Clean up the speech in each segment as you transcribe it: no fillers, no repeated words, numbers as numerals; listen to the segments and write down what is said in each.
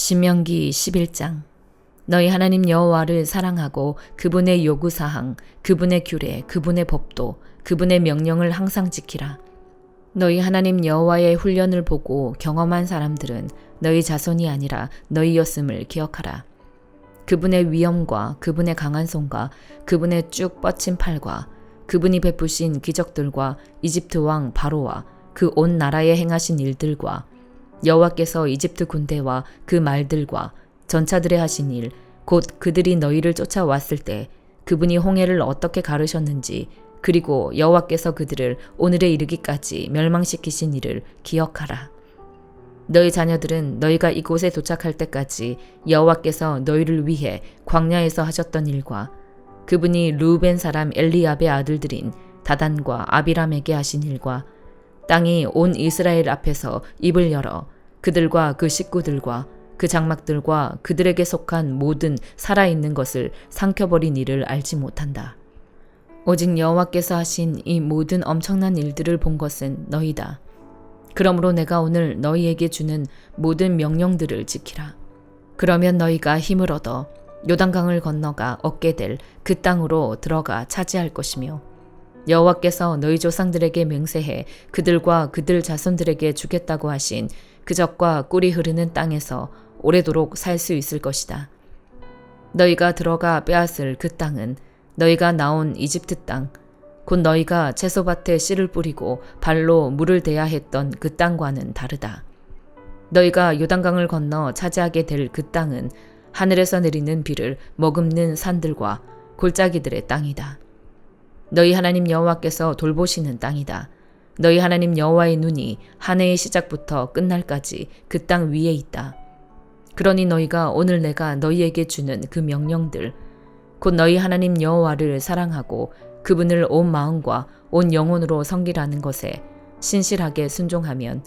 신명기 11장. 너희 하나님 여호와를 사랑하고 그분의 요구사항, 그분의 규례, 그분의 법도, 그분의 명령을 항상 지키라. 너희 하나님 여호와의 훈련을 보고 경험한 사람들은 너희 자손이 아니라 너희였음을 기억하라. 그분의 위엄과 그분의 강한 손과 그분의 쭉 뻗친 팔과 그분이 베푸신 기적들과 이집트 왕 바로와 그 온 나라에 행하신 일들과 여호와께서 이집트 군대와 그 말들과 전차들에 하신 일, 곧 그들이 너희를 쫓아왔을 때 그분이 홍해를 어떻게 가르셨는지, 그리고 여호와께서 그들을 오늘에 이르기까지 멸망시키신 일을 기억하라. 너희 자녀들은 너희가 이곳에 도착할 때까지 여호와께서 너희를 위해 광야에서 하셨던 일과 그분이 르우벤 사람 엘리압의 아들들인 다단과 아비람에게 하신 일과 땅이 온 이스라엘 앞에서 입을 열어 그들과 그 식구들과 그 장막들과 그들에게 속한 모든 살아있는 것을 삼켜버린 일을 알지 못한다. 오직 여호와께서 하신 이 모든 엄청난 일들을 본 것은 너희다. 그러므로 내가 오늘 너희에게 주는 모든 명령들을 지키라. 그러면 너희가 힘을 얻어 요단강을 건너가 얻게 될 그 땅으로 들어가 차지할 것이며 여호와께서 너희 조상들에게 맹세해 그들과 그들 자손들에게 주겠다고 하신 그적과 꿀이 흐르는 땅에서 오래도록 살 수 있을 것이다. 너희가 들어가 빼앗을 그 땅은 너희가 나온 이집트 땅, 곧 너희가 채소밭에 씨를 뿌리고 발로 물을 대야 했던 그 땅과는 다르다. 너희가 요단강을 건너 차지하게 될 그 땅은 하늘에서 내리는 비를 머금는 산들과 골짜기들의 땅이다. 너희 하나님 여호와께서 돌보시는 땅이다. 너희 하나님 여호와의 눈이 한 해의 시작부터 끝날까지 그 땅 위에 있다. 그러니 너희가 오늘 내가 너희에게 주는 그 명령들, 곧 너희 하나님 여호와를 사랑하고 그분을 온 마음과 온 영혼으로 섬기라는 것에 신실하게 순종하면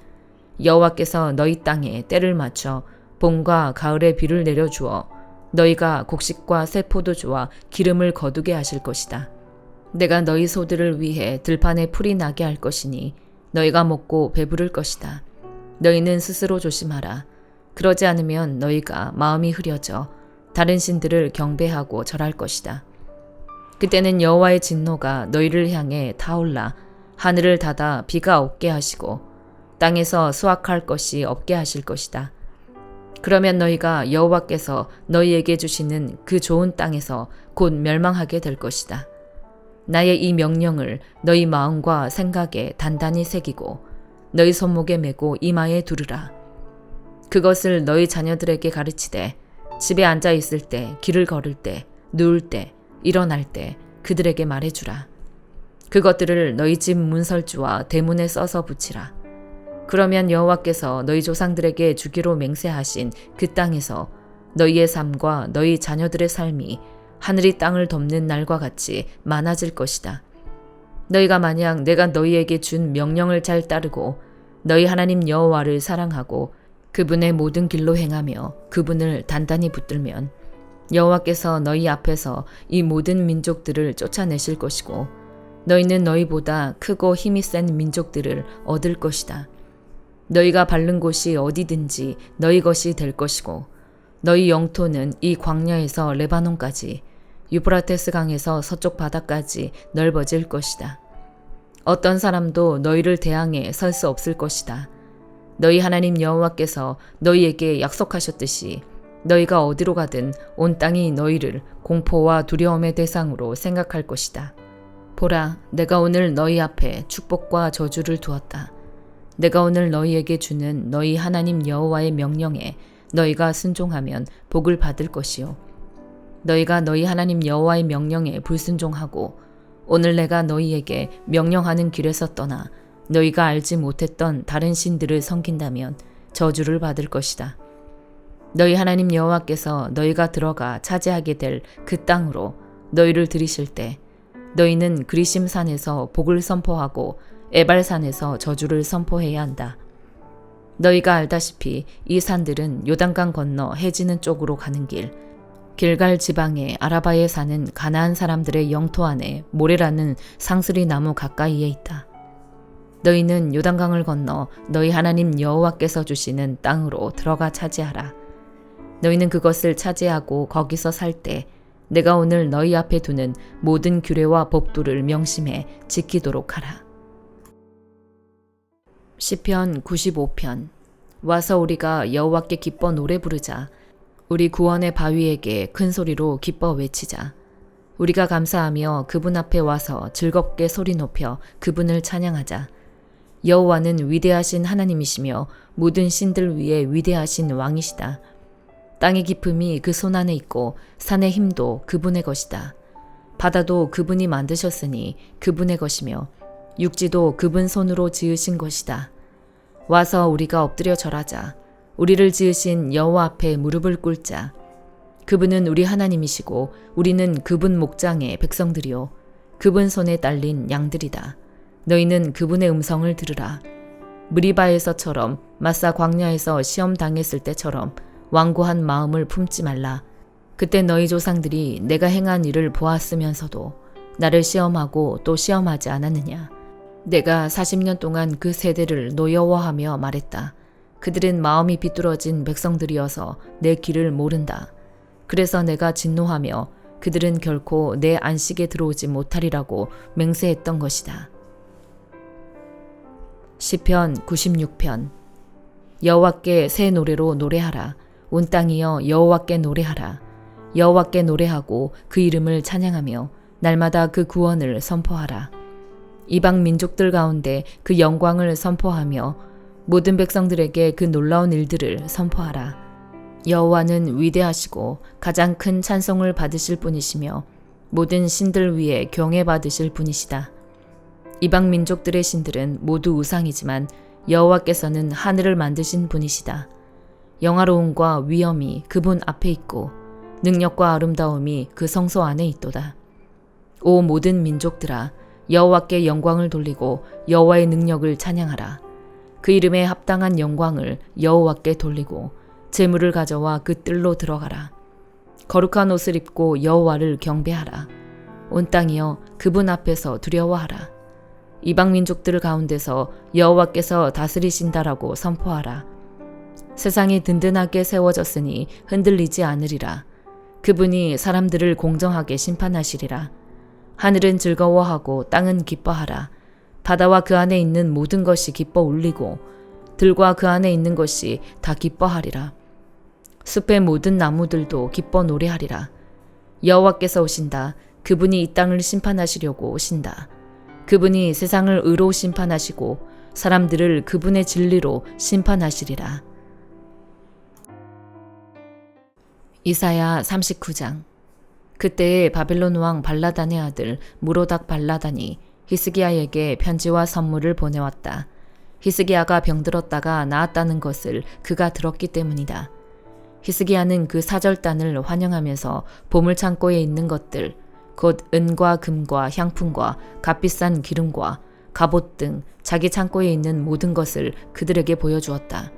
여호와께서 너희 땅에 때를 맞춰 봄과 가을에 비를 내려주어 너희가 곡식과 새 포도주와 기름을 거두게 하실 것이다. 내가 너희 소들을 위해 들판에 풀이 나게 할 것이니 너희가 먹고 배부를 것이다. 너희는 스스로 조심하라. 그러지 않으면 너희가 마음이 흐려져 다른 신들을 경배하고 절할 것이다. 그때는 여호와의 진노가 너희를 향해 타올라 하늘을 닫아 비가 없게 하시고 땅에서 수확할 것이 없게 하실 것이다. 그러면 너희가 여호와께서 너희에게 주시는 그 좋은 땅에서 곧 멸망하게 될 것이다. 나의 이 명령을 너희 마음과 생각에 단단히 새기고 너희 손목에 메고 이마에 두르라. 그것을 너희 자녀들에게 가르치되 집에 앉아 있을 때, 길을 걸을 때, 누울 때, 일어날 때 그들에게 말해주라. 그것들을 너희 집 문설주와 대문에 써서 붙이라. 그러면 여호와께서 너희 조상들에게 주기로 맹세하신 그 땅에서 너희의 삶과 너희 자녀들의 삶이 하늘이 땅을 덮는 날과 같이 많아질 것이다. 너희가 만약 내가 너희에게 준 명령을 잘 따르고 너희 하나님 여호와를 사랑하고 그분의 모든 길로 행하며 그분을 단단히 붙들면 여호와께서 너희 앞에서 이 모든 민족들을 쫓아내실 것이고 너희는 너희보다 크고 힘이 센 민족들을 얻을 것이다. 너희가 밟는 곳이 어디든지 너희 것이 될 것이고 너희 영토는 이 광야에서 레바논까지 유프라테스 강에서 서쪽 바다까지 넓어질 것이다. 어떤 사람도 너희를 대항해 설 수 없을 것이다. 너희 하나님 여호와께서 너희에게 약속하셨듯이 너희가 어디로 가든 온 땅이 너희를 공포와 두려움의 대상으로 생각할 것이다. 보라, 내가 오늘 너희 앞에 축복과 저주를 두었다. 내가 오늘 너희에게 주는 너희 하나님 여호와의 명령에 너희가 순종하면 복을 받을 것이요. 너희가 너희 하나님 여호와의 명령에 불순종하고 오늘 내가 너희에게 명령하는 길에서 떠나 너희가 알지 못했던 다른 신들을 섬긴다면 저주를 받을 것이다. 너희 하나님 여호와께서 너희가 들어가 차지하게 될 그 땅으로 너희를 들이실 때 너희는 그리심 산에서 복을 선포하고 에발산에서 저주를 선포해야 한다. 너희가 알다시피 이 산들은 요단강 건너 해지는 쪽으로 가는 길, 길갈 지방의 아라바에 사는 가나안 사람들의 영토 안에 모레라는 상수리 나무 가까이에 있다. 너희는 요단강을 건너 너희 하나님 여호와께서 주시는 땅으로 들어가 차지하라. 너희는 그것을 차지하고 거기서 살 때 내가 오늘 너희 앞에 두는 모든 규례와 법도를 명심해 지키도록 하라. 시편 95편. 와서 우리가 여호와께 기뻐 노래 부르자. 우리 구원의 바위에게 큰 소리로 기뻐 외치자. 우리가 감사하며 그분 앞에 와서 즐겁게 소리 높여 그분을 찬양하자. 여호와는 위대하신 하나님이시며 모든 신들 위에 위대하신 왕이시다. 땅의 깊음이 그 손 안에 있고 산의 힘도 그분의 것이다. 바다도 그분이 만드셨으니 그분의 것이며 육지도 그분 손으로 지으신 것이다. 와서 우리가 엎드려 절하자. 우리를 지으신 여호와 앞에 무릎을 꿇자. 그분은 우리 하나님이시고 우리는 그분 목장의 백성들이요 그분 손에 딸린 양들이다. 너희는 그분의 음성을 들으라. 무리바에서처럼 마사 광야에서 시험 당했을 때처럼 완고한 마음을 품지 말라. 그때 너희 조상들이 내가 행한 일을 보았으면서도 나를 시험하고 또 시험하지 않았느냐. 내가 40년 동안 그 세대를 노여워하며 말했다. 그들은 마음이 비뚤어진 백성들이어서 내 길을 모른다. 그래서 내가 진노하며 그들은 결코 내 안식에 들어오지 못하리라고 맹세했던 것이다. 시편 96편. 여호와께 새 노래로 노래하라. 온 땅이여 여호와께 노래하라. 여호와께 노래하고 그 이름을 찬양하며 날마다 그 구원을 선포하라. 이방 민족들 가운데 그 영광을 선포하며 모든 백성들에게 그 놀라운 일들을 선포하라. 여호와는 위대하시고 가장 큰 찬송을 받으실 분이시며 모든 신들 위에 경외받으실 분이시다. 이방 민족들의 신들은 모두 우상이지만 여호와께서는 하늘을 만드신 분이시다. 영화로움과 위엄이 그분 앞에 있고 능력과 아름다움이 그 성소 안에 있도다. 오 모든 민족들아, 여호와께 영광을 돌리고 여호와의 능력을 찬양하라. 그 이름에 합당한 영광을 여호와께 돌리고 재물을 가져와 그 뜰로 들어가라. 거룩한 옷을 입고 여호와를 경배하라. 온 땅이여 그분 앞에서 두려워하라. 이방 민족들 가운데서 여호와께서 다스리신다라고 선포하라. 세상이 든든하게 세워졌으니 흔들리지 않으리라. 그분이 사람들을 공정하게 심판하시리라. 하늘은 즐거워하고 땅은 기뻐하라. 바다와 그 안에 있는 모든 것이 기뻐 울리고 들과 그 안에 있는 것이 다 기뻐하리라. 숲의 모든 나무들도 기뻐 노래하리라. 여호와께서 오신다. 그분이 이 땅을 심판하시려고 오신다. 그분이 세상을 의로 심판하시고 사람들을 그분의 진리로 심판하시리라. 이사야 39장. 그때에 바벨론 왕 발라단의 아들 무로닥 발라단이 히스기야에게 편지와 선물을 보내왔다. 히스기야가 병들었다가 나았다는 것을 그가 들었기 때문이다. 히스기야는 그 사절단을 환영하면서 보물창고에 있는 것들, 곧 은과 금과 향품과 값비싼 기름과 갑옷 등 자기 창고에 있는 모든 것을 그들에게 보여주었다.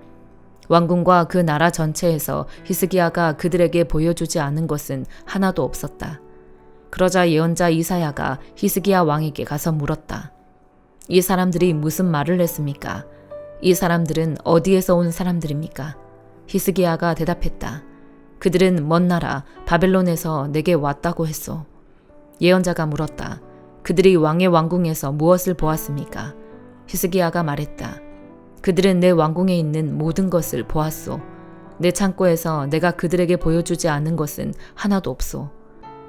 왕궁과 그 나라 전체에서 히스기야가 그들에게 보여주지 않은 것은 하나도 없었다. 그러자 예언자 이사야가 히스기야 왕에게 가서 물었다. 이 사람들이 무슨 말을 했습니까? 이 사람들은 어디에서 온 사람들입니까? 히스기야가 대답했다. 그들은 먼 나라 바벨론에서 내게 왔다고 했소. 예언자가 물었다. 그들이 왕의 왕궁에서 무엇을 보았습니까? 히스기야가 말했다. 그들은 내 왕궁에 있는 모든 것을 보았소. 내 창고에서 내가 그들에게 보여주지 않은 것은 하나도 없소.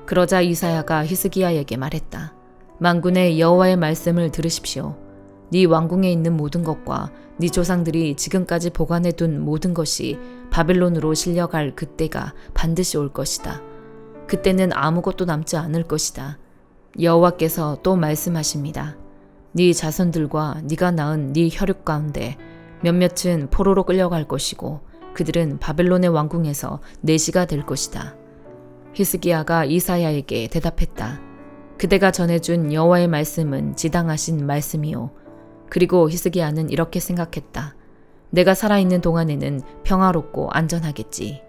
그러자 이사야가 히스기야에게 말했다. 만군의 여호와의 말씀을 들으십시오. 네 왕궁에 있는 모든 것과 네 조상들이 지금까지 보관해둔 모든 것이 바벨론으로 실려갈 그때가 반드시 올 것이다. 그때는 아무것도 남지 않을 것이다. 여호와께서 또 말씀하십니다. 네 자손들과 네가 낳은 네 혈육 가운데 몇몇은 포로로 끌려갈 것이고 그들은 바벨론의 왕궁에서 내시가 될 것이다. 히스기야가 이사야에게 대답했다. 그대가 전해준 여호와의 말씀은 지당하신 말씀이요. 그리고 히스기야는 이렇게 생각했다. 내가 살아있는 동안에는 평화롭고 안전하겠지.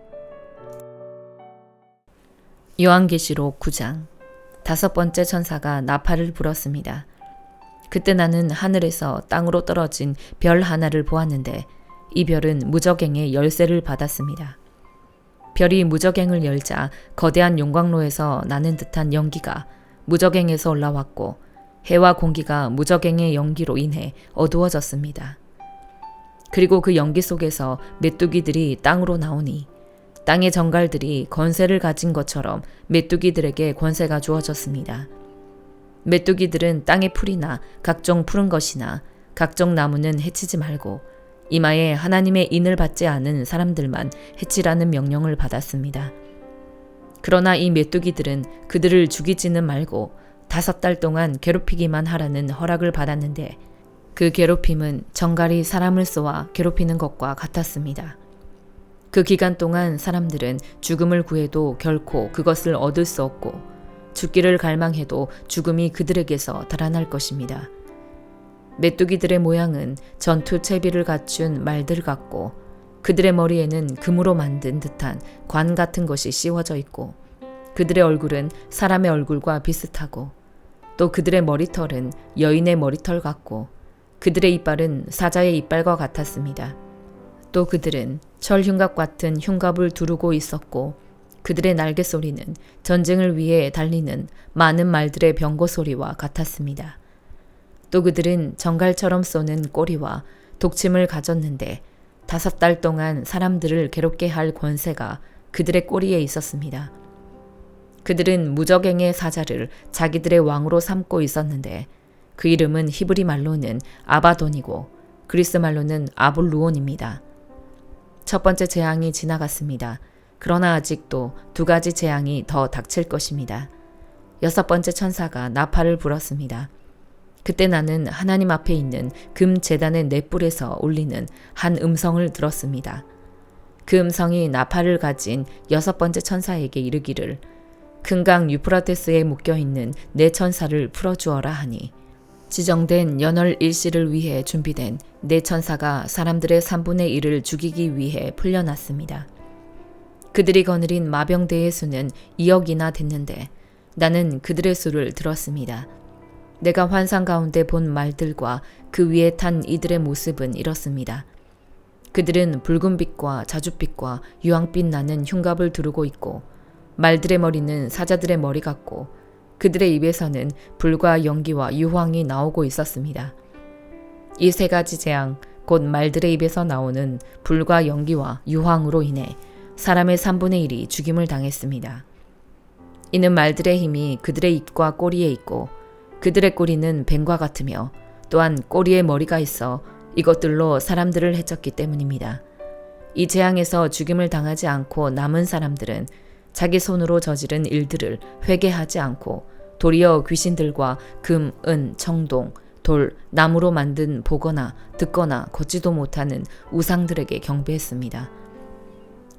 요한계시록 9장. 5번째 천사가 나팔을 불었습니다. 그때 나는 하늘에서 땅으로 떨어진 별 하나를 보았는데 이 별은 무저갱의 열쇠를 받았습니다. 별이 무저갱을 열자 거대한 용광로에서 나는 듯한 연기가 무저갱에서 올라왔고 해와 공기가 무저갱의 연기로 인해 어두워졌습니다. 그리고 그 연기 속에서 메뚜기들이 땅으로 나오니 땅의 정갈들이 권세를 가진 것처럼 메뚜기들에게 권세가 주어졌습니다. 메뚜기들은 땅의 풀이나 각종 푸른 것이나 각종 나무는 해치지 말고 이마에 하나님의 인을 받지 않은 사람들만 해치라는 명령을 받았습니다. 그러나 이 메뚜기들은 그들을 죽이지는 말고 5달 동안 괴롭히기만 하라는 허락을 받았는데 그 괴롭힘은 정갈이 사람을 쏘아 괴롭히는 것과 같았습니다. 그 기간 동안 사람들은 죽음을 구해도 결코 그것을 얻을 수 없고 죽기를 갈망해도 죽음이 그들에게서 달아날 것입니다. 메뚜기들의 모양은 전투 채비를 갖춘 말들 같고 그들의 머리에는 금으로 만든 듯한 관 같은 것이 씌워져 있고 그들의 얼굴은 사람의 얼굴과 비슷하고 또 그들의 머리털은 여인의 머리털 같고 그들의 이빨은 사자의 이빨과 같았습니다. 또 그들은 철흉갑 같은 흉갑을 두르고 있었고 그들의 날개 소리는 전쟁을 위해 달리는 많은 말들의 병거 소리와 같았습니다. 또 그들은 정갈처럼 쏘는 꼬리와 독침을 가졌는데 5달 동안 사람들을 괴롭게 할 권세가 그들의 꼬리에 있었습니다. 그들은 무저갱의 사자를 자기들의 왕으로 삼고 있었는데 그 이름은 히브리 말로는 아바돈이고 그리스 말로는 아볼루온입니다. 첫 번째 재앙이 지나갔습니다. 그러나 아직도 2가지 재앙이 더 닥칠 것입니다. 6번째 천사가 나팔을 불었습니다. 그때 나는 하나님 앞에 있는 금 제단의 넷불에서 울리는 한 음성을 들었습니다. 그 음성이 나팔을 가진 6번째 천사에게 이르기를 큰 강 유프라테스에 묶여있는 네 천사를 풀어주어라 하니 지정된 연월 일시를 위해 준비된 네 천사가 사람들의 3분의 1을 죽이기 위해 풀려났습니다. 그들이 거느린 마병대의 수는 2억이나 됐는데 나는 그들의 수를 들었습니다. 내가 환상 가운데 본 말들과 그 위에 탄 이들의 모습은 이렇습니다. 그들은 붉은 빛과 자줏빛과 유황빛 나는 흉갑을 두르고 있고 말들의 머리는 사자들의 머리 같고 그들의 입에서는 불과 연기와 유황이 나오고 있었습니다. 이 3가지 재앙, 곧 말들의 입에서 나오는 불과 연기와 유황으로 인해 사람의 3분의 1이 죽임을 당했습니다. 이는 말들의 힘이 그들의 입과 꼬리에 있고 그들의 꼬리는 뱀과 같으며 또한 꼬리에 머리가 있어 이것들로 사람들을 해쳤기 때문입니다. 이 재앙에서 죽임을 당하지 않고 남은 사람들은 자기 손으로 저지른 일들을 회개하지 않고 도리어 귀신들과 금, 은, 청동, 돌, 나무로 만든 보거나 듣거나 걷지도 못하는 우상들에게 경배했습니다.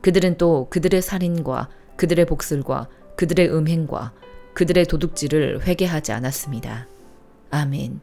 그들은 또 그들의 살인과 그들의 복술과 그들의 음행과 그들의 도둑질을 회개하지 않았습니다. 아멘.